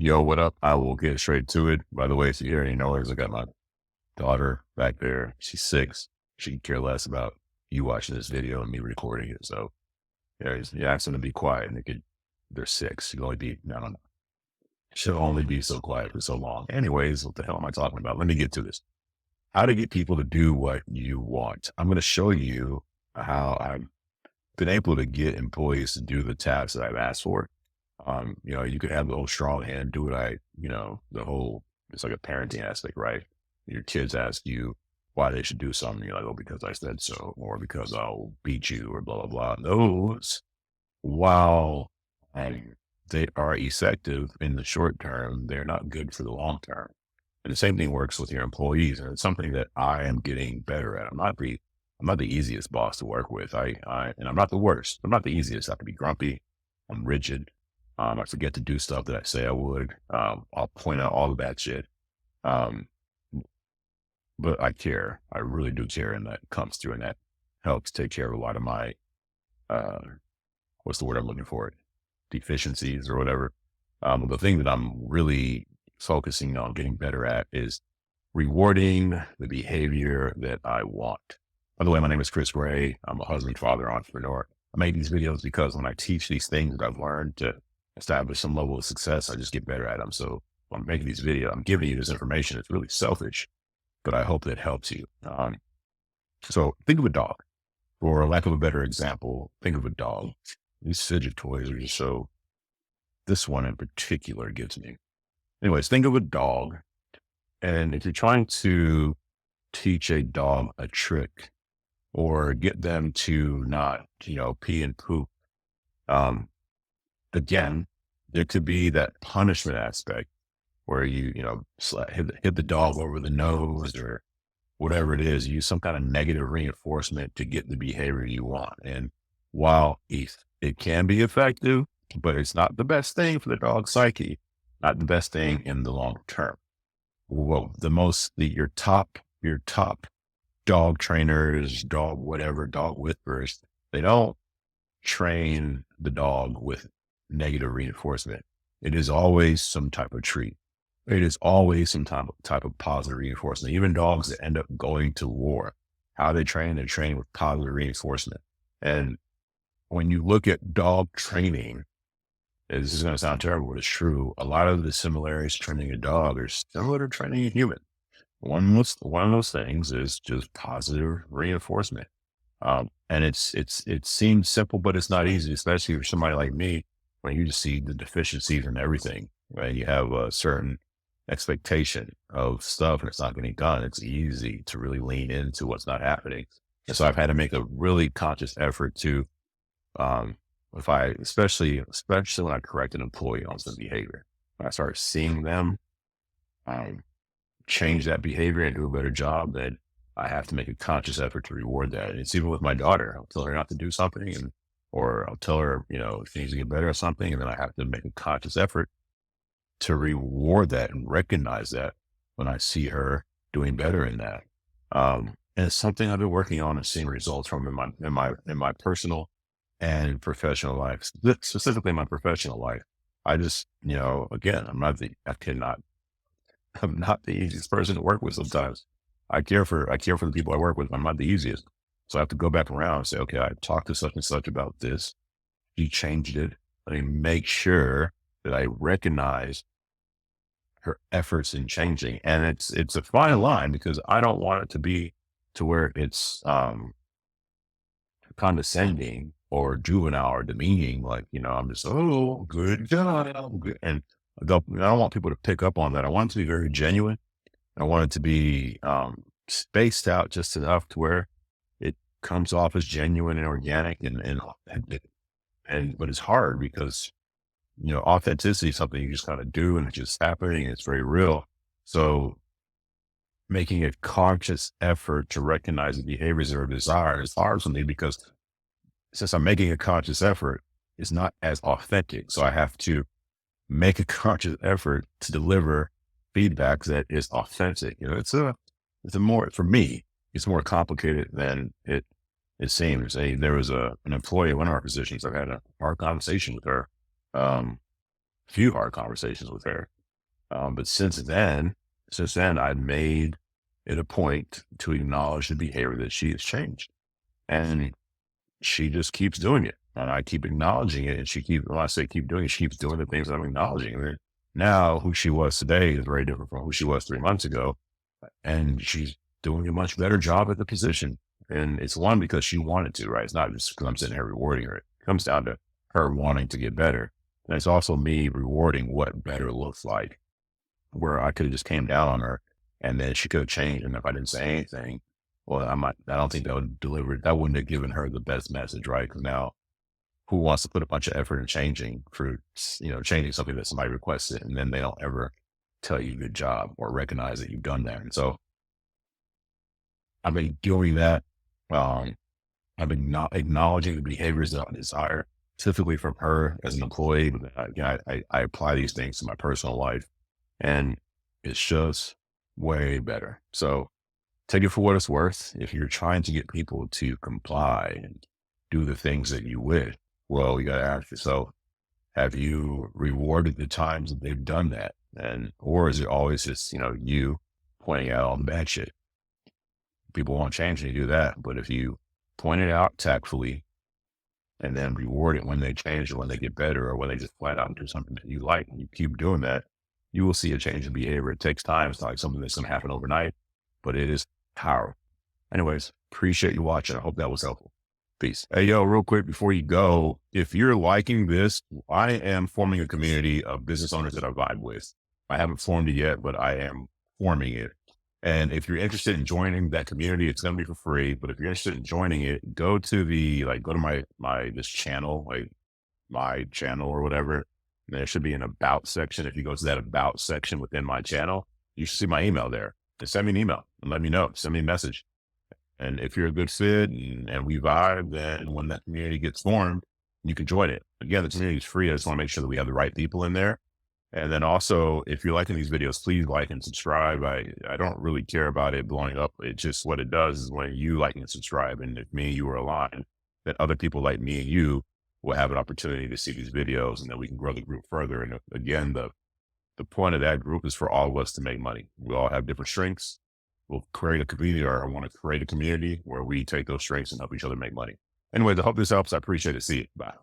Yo, what up? I will get straight to it. By the way, if you hear any noise, I got my daughter back there. She's 6. She can care less about you watching this video and me recording it. So yeah, you ask them to be quiet and they're 6. You can only be, I don't know. She'll only be so quiet for so long. Anyways, what the hell am I talking about? Let me get to this. How to get people to do what you want. I'm going to show you how I've been able to get employees to do the tasks that I've asked for. You could have the whole strong hand, do what it's like a parenting aspect, right? Your kids ask you why they should do something. You're like, oh, because I said so, or because I'll beat you, or blah, blah, blah. Those, while they are effective in the short term, they're not good for the long term. And the same thing works with your employees. And it's something that I am getting better at. I'm not the easiest boss to work with. And I'm not the worst. I'm not the easiest. I have to be grumpy. I'm rigid. I forget to do stuff that I say I would. I'll point out all of that shit. Um, but I care. I really do care. And that comes through and that helps take care of a lot of my, uh, what's the word I'm looking for? Deficiencies or whatever. The thing that I'm really focusing on getting better at is rewarding the behavior that I want. By the way, my name is Chris Gray. I'm a husband, father, entrepreneur. I make these videos because when I teach these things that I've learned to establish some level of success, I just get better at them. So when I'm making these videos, I'm giving you this information. It's really selfish, but I hope that helps you. So think of a dog, or lack of a better example, think of a dog. These fidget toys are just so, this one in particular gets me. Anyways, think of a dog. And if you're trying to teach a dog a trick or get them to not, pee and poop, again, there could be that punishment aspect where hit the dog over the nose or whatever it is, use some kind of negative reinforcement to get the behavior you want. And while it can be effective, but it's not the best thing for the dog's psyche, not the best thing in the long term. Well, your top dog trainers, dog whisperers, they don't train the dog with negative reinforcement. It is always some type of treat. It is always some type of positive reinforcement. Even dogs that end up going to war, how they train, they're trained with positive reinforcement. And when you look at dog training, this is going to sound terrible, but it's true. A lot of the similarities to training a dog are similar to training a human. One of those things is just positive reinforcement. And it seems simple, but it's not easy, especially for somebody like me, when you just see the deficiencies in everything, right? You have a certain expectation of stuff and it's not getting done. It's easy to really lean into what's not happening. And so I've had to make a really conscious effort to, especially when I correct an employee on some behavior, when I start seeing them, change that behavior and do a better job, then I have to make a conscious effort to reward that. And it's even with my daughter. I'll tell her not to do something or I'll tell her, she needs to get better at something. And then I have to make a conscious effort to reward that and recognize that when I see her doing better in that. And it's something I've been working on and seeing results from in my personal and professional life, specifically my professional life. I just, again, I'm not the easiest person to work with sometimes. I care for the people I work with. I'm not the easiest. So I have to go back around and say, okay, I talked to such and such about this. She changed it. Let me make sure that I recognize her efforts in changing. And it's a fine line because I don't want it to be to where it's condescending or juvenile or demeaning. Like, I'm just, oh, good job. And I don't want people to pick up on that. I want it to be very genuine. I want it to be spaced out just enough to where it comes off as genuine and organic but it's hard because, authenticity is something you just kind of do and it's just happening. And it's very real. So making a conscious effort to recognize the behaviors that are desired is hard for me because since I'm making a conscious effort, it's not as authentic. So I have to make a conscious effort to deliver feedback that is authentic. For me, it's more complicated than it seems. There was an employee at one of our positions. I've had a hard conversation with her. few hard conversations with her. But since then, I've made it a point to acknowledge the behavior that she has changed. And she just keeps doing it. And I keep acknowledging it. And when I say keep doing it, she keeps doing the things that I'm acknowledging. And now who she was today is very different from who she was 3 months ago. And she's doing a much better job at the position. And it's one because she wanted to, right? It's not just because I'm sitting here rewarding her. It comes down to her wanting to get better. And it's also me rewarding what better looks like, where I could have just came down on her and then she could have changed. And if I didn't say anything, well, I don't think that wouldn't have given her the best message, right? Because now who wants to put a bunch of effort in changing something that somebody requested and then they don't ever tell you good job or recognize that you've done that. And so I've been doing that. Um, I've been not acknowledging the behaviors that I desire, typically from her as an employee. But again, I apply these things to my personal life and it's just way better. So take it for what it's worth. If you're trying to get people to comply and do the things that you would, well, you got to ask yourself, have you rewarded the times that they've done that? Or is it always just, you pointing out all the bad shit? People won't change when you do that. But if you point it out tactfully and then reward it when they change or when they get better or when they just flat out do something that you like and you keep doing that, you will see a change in behavior. It takes time. It's not like something that's going to happen overnight, but it is powerful. Anyways, appreciate you watching. I hope that was helpful. Peace. Hey, yo, real quick before you go, if you're liking this, I am forming a community of business owners that I vibe with. I haven't formed it yet, but I am forming it. And if you're interested in joining that community, it's going to be for free. But if you're interested in joining it, go to this channel, like my channel or whatever. And there should be an about section. If you go to that about section within my channel, you should see my email there. Just send me an email and let me know. Send me a message. And if you're a good fit and we vibe, then when that community gets formed, you can join it. Again, the community is free. I just want to make sure that we have the right people in there. And then also, if you're liking these videos, please like and subscribe. I don't really care about it blowing up. It just, what it does is when you like and subscribe, and if me and you are aligned, then other people like me and you will have an opportunity to see these videos, and then we can grow the group further. And again, the point of that group is for all of us to make money. We all have different strengths. We'll create a community, or I want to create a community where we take those strengths and help each other make money. Anyways, I hope this helps. I appreciate it. See you. Bye.